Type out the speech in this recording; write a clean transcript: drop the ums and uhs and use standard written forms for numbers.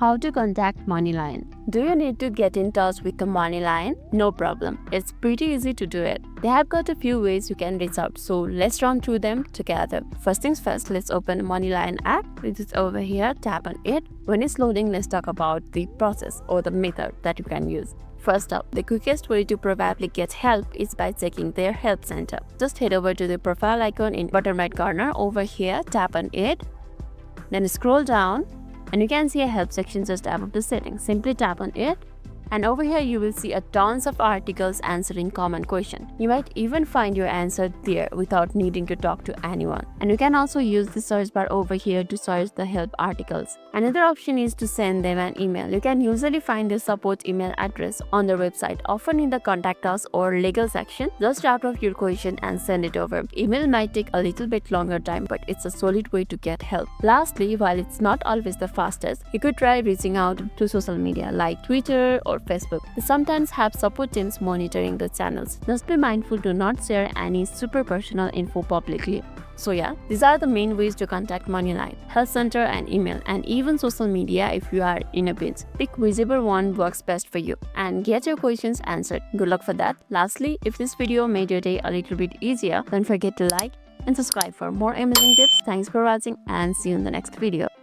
How to contact Moneylion. Do you need to get in touch with the Moneylion? No problem. It's pretty easy to do it. They have got a few ways you can reach out, so let's run through them together. First things first, let's open Moneylion app. It is over here, tap on it. When it's loading, let's talk about the process or the method that you can use. First up, the quickest way to probably get help is by checking their help center. Just head over to the profile icon in bottom right corner over here, tap on it. Then scroll down and you can see a help section just above the settings. Simply tap on it. And over here you will see a tons of articles answering common questions. You might even find your answer there without needing to talk to anyone. And you can also use the search bar over here to search the help articles. Another option is to send them an email. You can usually find their support email address on their website, often in the contact us or legal section. Just draft off your question and send it over. Email might take a little bit longer time, but it's a solid way to get help. Lastly, while it's not always the fastest, you could try reaching out to social media like Twitter or Facebook. They sometimes have support teams monitoring the channels. Just be mindful to not share any super personal info publicly. So yeah, these are the main ways to contact Moneylion: health center and email, and even social media if you are in a pinch. Pick whichever one works best for you and get your questions answered. Good luck for that. Lastly, if this video made your day a little bit easier, don't forget to like and subscribe for more amazing tips. Thanks for watching and see you in the next video.